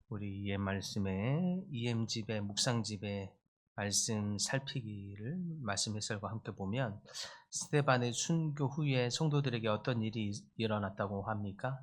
우리 이 말씀에 EM집의 묵상집의 말씀 살피기를 말씀 해설과 함께 보면 스데반의 순교 후에 성도들에게 어떤 일이 일어났다고 합니까?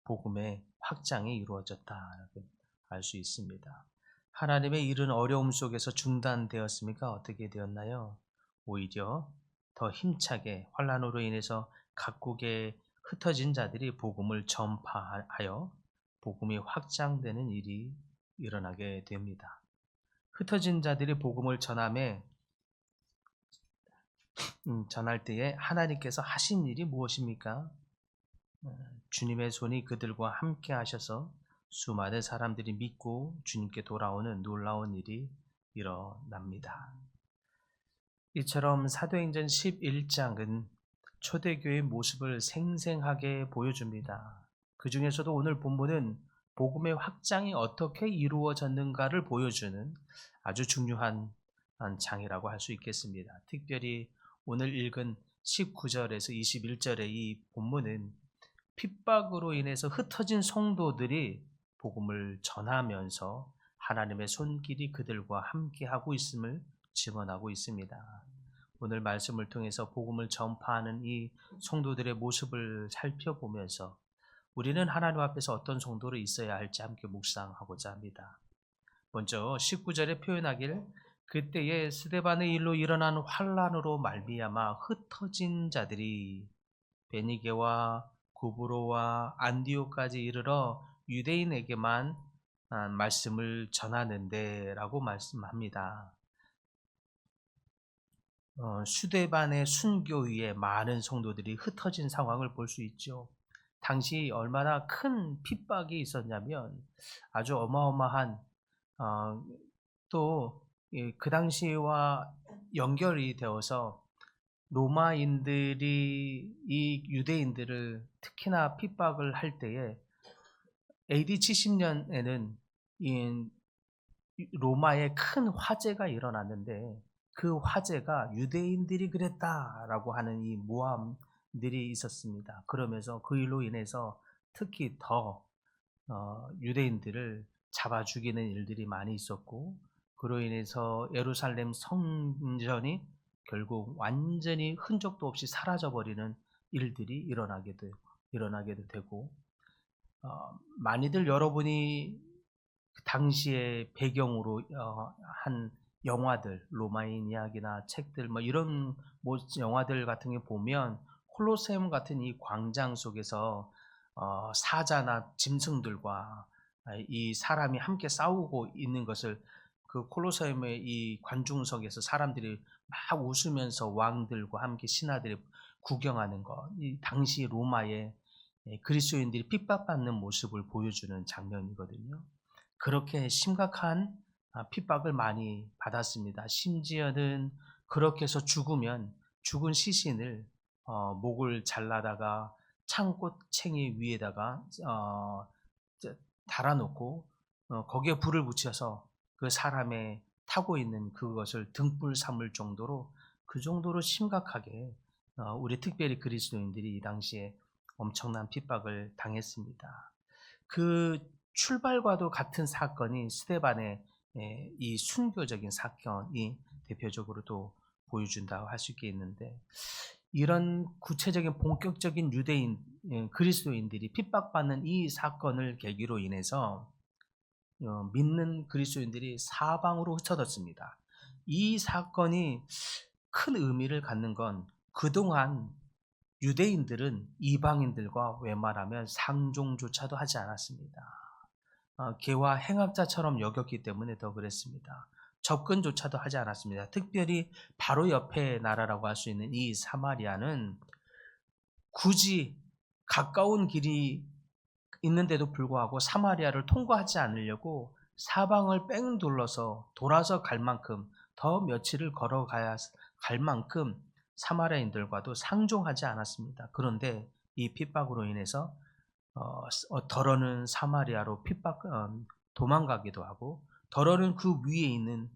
복음의 확장이 이루어졌다라고 알 수 있습니다. 하나님의 일은 어려움 속에서 중단되었습니까? 어떻게 되었나요? 오히려 더 힘차게 환난으로 인해서 각국에 흩어진 자들이 복음을 전파하여 복음이 확장되는 일이 일어나게 됩니다. 흩어진 자들이 복음을 전할 때에 하나님께서 하신 일이 무엇입니까? 주님의 손이 그들과 함께 하셔서 수많은 사람들이 믿고 주님께 돌아오는 놀라운 일이 일어납니다. 이처럼 사도행전 11장은 초대교회의 모습을 생생하게 보여줍니다. 그 중에서도 오늘 본문은 복음의 확장이 어떻게 이루어졌는가를 보여주는 아주 중요한 장이라고 할 수 있겠습니다. 특별히 오늘 읽은 19절에서 21절의 이 본문은 핍박으로 인해서 흩어진 성도들이 복음을 전하면서 하나님의 손길이 그들과 함께하고 있음을 증언하고 있습니다. 오늘 말씀을 통해서 복음을 전파하는 이 성도들의 모습을 살펴보면서 우리는 하나님 앞에서 어떤 성도로 있어야 할지 함께 묵상하고자 합니다. 먼저 19절에 표현하길 그때에 스데반의 일로 일어난 환란으로 말미암아 흩어진 자들이 베니게와 구브로와 안디오까지 이르러 유대인에게만 말씀을 전하는데 라고 말씀합니다. 수데반의 순교위에 많은 성도들이 흩어진 상황을 볼 수 있죠. 당시 얼마나 큰 핍박이 있었냐면 아주 어마어마한 또 그 당시와 연결이 되어서 로마인들이 이 유대인들을 특히나 핍박을 할 때에 AD 70년에는 로마에 큰 화재가 일어났는데 그 화재가 유대인들이 그랬다라고 하는 이 모함들이 있었습니다. 그러면서 그 일로 인해서 특히 더 유대인들을 잡아 죽이는 일들이 많이 있었고 그로 인해서 예루살렘 성전이 결국 완전히 흔적도 없이 사라져버리는 일들이 일어나게도 되고 많이들 여러분이 당시의 배경으로 한 영화들, 로마인 이야기나 책들 이런 영화들 같은 게 보면 콜로세움 같은 이 광장 속에서 사자나 짐승들과 이 사람이 함께 싸우고 있는 것을 그 콜로세움의 이 관중석에서 사람들이 막 웃으면서 왕들과 함께 신하들이 구경하는 것, 이 당시 로마의 그리스도인들이 핍박받는 모습을 보여주는 장면이거든요. 그렇게 심각한 핍박을 많이 받았습니다. 심지어는 그렇게 해서 죽으면 죽은 시신을 목을 잘라다가 창꽃챙이 위에다가 달아놓고 거기에 불을 붙여서 그 사람의 타고 있는 그것을 등불 삼을 정도로 그 정도로 심각하게 우리 특별히 그리스도인들이 이 당시에 엄청난 핍박을 당했습니다. 그 출발과도 같은 사건이 스데반의 이 순교적인 사건이 대표적으로도 보여준다고 할 수 있겠는데 이런 구체적인 본격적인 유대인 그리스도인들이 핍박받는 이 사건을 계기로 인해서 믿는 그리스도인들이 사방으로 흩어졌습니다. 이 사건이 큰 의미를 갖는 건 그동안 유대인들은 이방인들과 웬만하면 상종조차도 하지 않았습니다. 개와 행악자처럼 여겼기 때문에 더 그랬습니다. 접근조차도 하지 않았습니다. 특별히 바로 옆에 나라라고 할 수 있는 이 사마리아는 굳이 가까운 길이 있는데도 불구하고 사마리아를 통과하지 않으려고 사방을 뺑 둘러서 돌아서 갈 만큼 더 며칠을 걸어가야 갈 만큼 사마리아인들과도 상종하지 않았습니다. 그런데 이 핍박으로 인해서 더러는 사마리아로 도망가기도 하고 더러는 그 위에 있는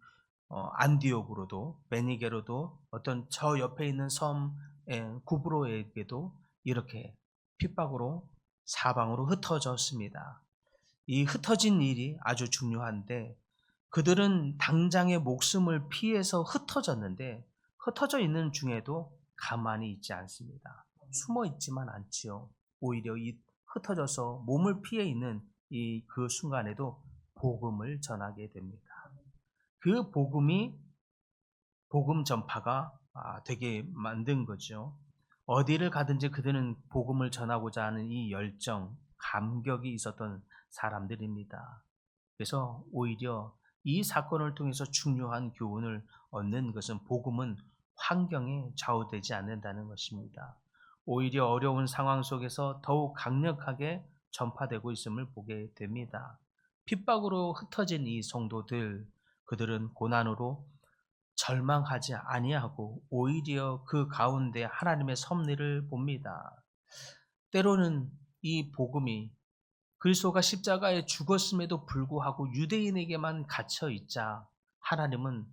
안디옥으로도 베니게로도 어떤 저 옆에 있는 섬 구브로에게도 이렇게 핍박으로 사방으로 흩어졌습니다. 이 흩어진 일이 아주 중요한데 그들은 당장의 목숨을 피해서 흩어졌는데 흩어져 있는 중에도 가만히 있지 않습니다. 숨어 있지만 않지요. 오히려 이 흩어져서 몸을 피해 있는 이 그 순간에도 복음을 전하게 됩니다. 그 복음이 복음 전파가 되게 만든 거죠. 어디를 가든지 그들은 복음을 전하고자 하는 이 열정, 감격이 있었던 사람들입니다. 그래서 오히려 이 사건을 통해서 중요한 교훈을 얻는 것은 복음은 환경에 좌우되지 않는다는 것입니다. 오히려 어려운 상황 속에서 더욱 강력하게 전파되고 있음을 보게 됩니다. 핍박으로 흩어진 이 성도들, 그들은 고난으로 절망하지 아니하고 오히려 그 가운데 하나님의 섭리를 봅니다. 때로는 이 복음이 그리스도가 십자가에 죽었음에도 불구하고 유대인에게만 갇혀 있자 하나님은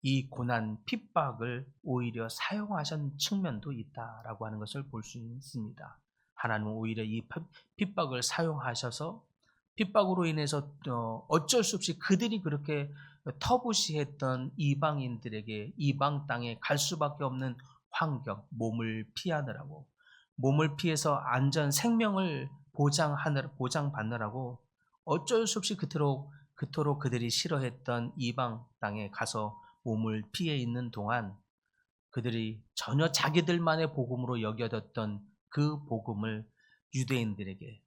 이 고난 핍박을 오히려 사용하신 측면도 있다라고 하는 것을 볼 수 있습니다. 하나님은 오히려 이 핍박을 사용하셔서 핍박으로 인해서 어쩔 수 없이 그들이 그렇게 터부시했던 이방인들에게 이방 땅에 갈 수밖에 없는 환경, 몸을 피하느라고 몸을 피해서 안전 생명을 보장받느라고 어쩔 수 없이 그토록 그들이 싫어했던 이방 땅에 가서 몸을 피해 있는 동안 그들이 전혀 자기들만의 복음으로 여겨졌던 그 복음을 유대인들에게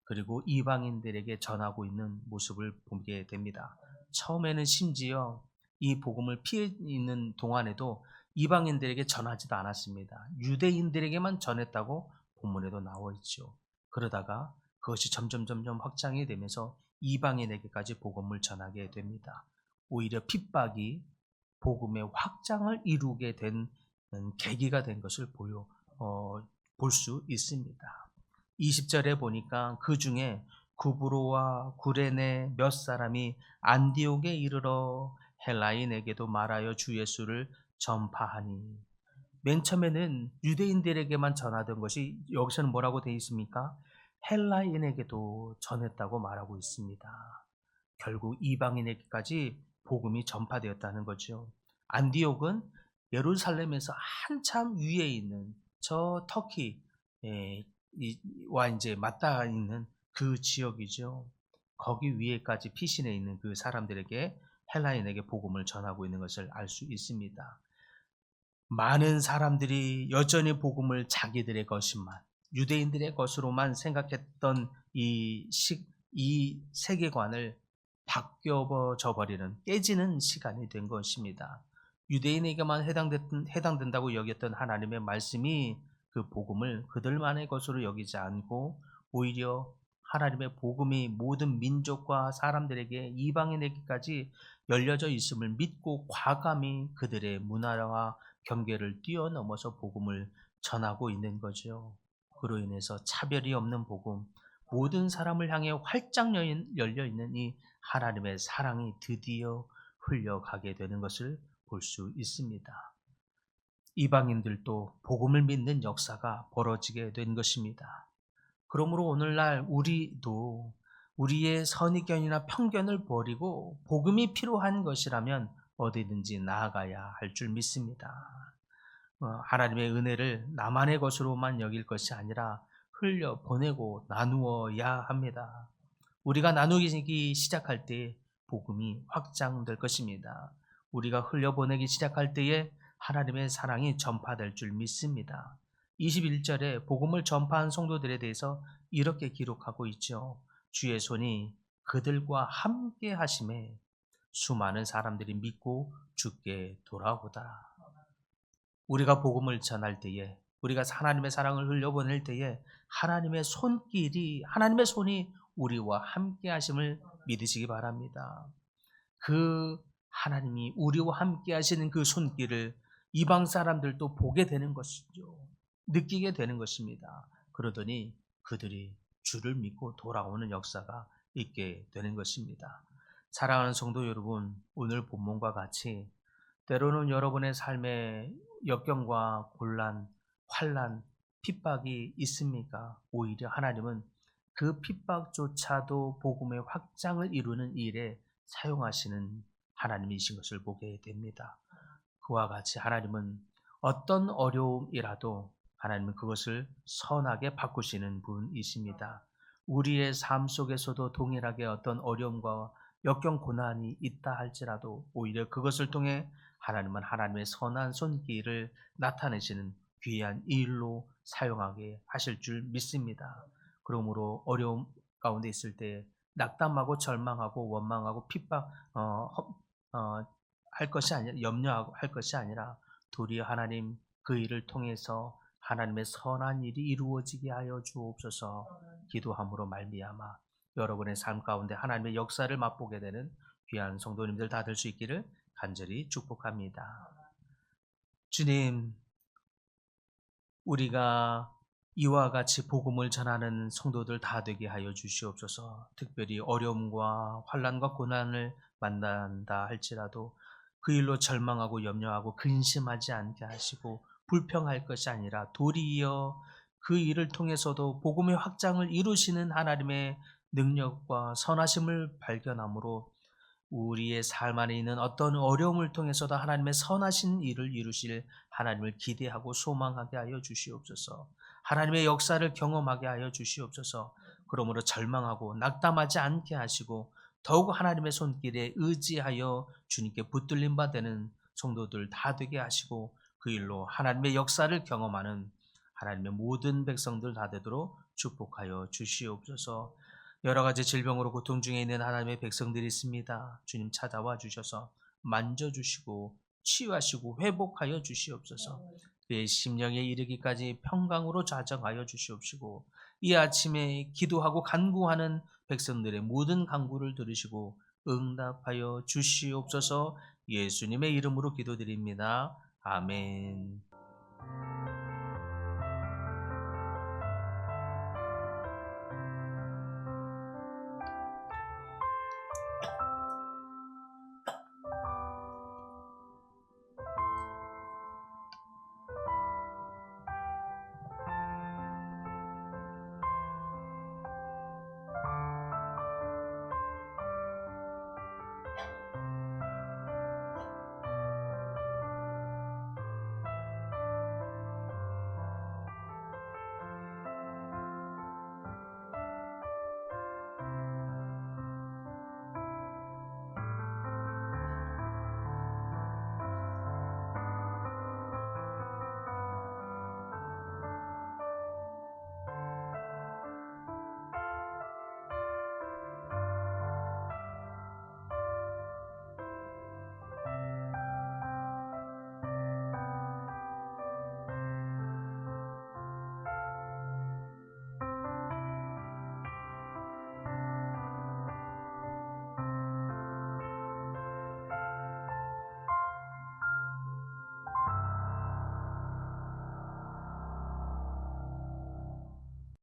그리고 이방인들에게 전하고 있는 모습을 보게 됩니다. 처음에는 심지어 이 복음을 피해 있는 동안에도 이방인들에게 전하지도 않았습니다. 유대인들에게만 전했다고 본문에도 나와 있죠. 그러다가 그것이 점점 확장이 되면서 이방인에게까지 복음을 전하게 됩니다. 오히려 핍박이 복음의 확장을 이루게 된 계기가 된 것을 볼 수 있습니다. 20절에 보니까 그 중에 구브로와 구레네 몇 사람이 안디옥에 이르러 헬라인에게도 말하여 주 예수를 전파하니. 맨 처음에는 유대인들에게만 전하던 것이 여기서는 뭐라고 되어 있습니까? 헬라인에게도 전했다고 말하고 있습니다. 결국 이방인에게까지 복음이 전파되었다는 거죠. 안디옥은 예루살렘에서 한참 위에 있는 저 터키 와 이제 맞닿아 있는 그 지역이죠. 거기 위에까지 피신해 있는 그 사람들에게 헬라인에게 복음을 전하고 있는 것을 알 수 있습니다. 많은 사람들이 여전히 복음을 자기들의 것만, 유대인들의 것으로만 생각했던 이 세계관을 바뀌어져 버리는 깨지는 시간이 된 것입니다. 유대인에게만 해당된다고 여겼던 하나님의 말씀이 그 복음을 그들만의 것으로 여기지 않고 오히려 하나님의 복음이 모든 민족과 사람들에게 이방인에게까지 열려져 있음을 믿고 과감히 그들의 문화와 경계를 뛰어넘어서 복음을 전하고 있는 거죠. 그로 인해서 차별이 없는 복음, 모든 사람을 향해 활짝 열려 있는 이 하나님의 사랑이 드디어 흘려가게 되는 것을 볼 수 있습니다. 이방인들도 복음을 믿는 역사가 벌어지게 된 것입니다. 그러므로 오늘날 우리도 우리의 선입견이나 편견을 버리고 복음이 필요한 것이라면 어디든지 나아가야 할 줄 믿습니다. 하나님의 은혜를 나만의 것으로만 여길 것이 아니라 흘려 보내고 나누어야 합니다. 우리가 나누기 시작할 때 복음이 확장될 것입니다. 우리가 흘려보내기 시작할 때에 하나님의 사랑이 전파될 줄 믿습니다. 21절에 복음을 전파한 성도들에 대해서 이렇게 기록하고 있죠. 주의 손이 그들과 함께 하심에 수많은 사람들이 믿고 주께 돌아오다. 우리가 복음을 전할 때에 우리가 하나님의 사랑을 흘려보낼 때에 하나님의 손이 우리와 함께 하심을 믿으시기 바랍니다. 그 하나님이 우리와 함께 하시는 그 손길을 이방 사람들도 보게 되는 것이죠. 느끼게 되는 것입니다. 그러더니 그들이 주를 믿고 돌아오는 역사가 있게 되는 것입니다. 사랑하는 성도 여러분, 오늘 본문과 같이 때로는 여러분의 삶에 역경과 곤란, 환난, 핍박이 있습니까? 오히려 하나님은 그 핍박조차도 복음의 확장을 이루는 일에 사용하시는 하나님이신 것을 보게 됩니다. 그와 같이 하나님은 어떤 어려움이라도 하나님은 그것을 선하게 바꾸시는 분이십니다. 우리의 삶 속에서도 동일하게 어떤 어려움과 역경 고난이 있다 할지라도 오히려 그것을 통해 하나님은 하나님의 선한 손길을 나타내시는 귀한 일로 사용하게 하실 줄 믿습니다. 그러므로 어려움 가운데 있을 때 낙담하고 절망하고 원망하고 핍박 할 것이 아니라 염려할 것이 아니라 도리어 하나님 그 일을 통해서 하나님의 선한 일이 이루어지게 하여 주옵소서 기도함으로 말미암아 여러분의 삶 가운데 하나님의 역사를 맛보게 되는 귀한 성도님들 다 될 수 있기를 간절히 축복합니다. 주님, 우리가 이와 같이 복음을 전하는 성도들 다 되게 하여 주시옵소서. 특별히 어려움과 환난과 고난을 만난다 할지라도 그 일로 절망하고 염려하고 근심하지 않게 하시고 불평할 것이 아니라 도리어 그 일을 통해서도 복음의 확장을 이루시는 하나님의 능력과 선하심을 발견함으로 우리의 삶 안에 있는 어떤 어려움을 통해서도 하나님의 선하신 일을 이루실 하나님을 기대하고 소망하게 하여 주시옵소서. 하나님의 역사를 경험하게 하여 주시옵소서. 그러므로 절망하고 낙담하지 않게 하시고 더욱 하나님의 손길에 의지하여 주님께 붙들림 바 되는 성도들 다 되게 하시고 그 일로 하나님의 역사를 경험하는 하나님의 모든 백성들 다 되도록 축복하여 주시옵소서. 여러 가지 질병으로 고통 중에 있는 하나님의 백성들이 있습니다. 주님 찾아와 주셔서 만져주시고 치유하시고 회복하여 주시옵소서. 그의 심령에 이르기까지 평강으로 좌정하여 주시옵시고 이 아침에 기도하고 간구하는 백성들의 모든 간구를 들으시고 응답하여 주시옵소서. 예수님의 이름으로 기도드립니다. 아멘.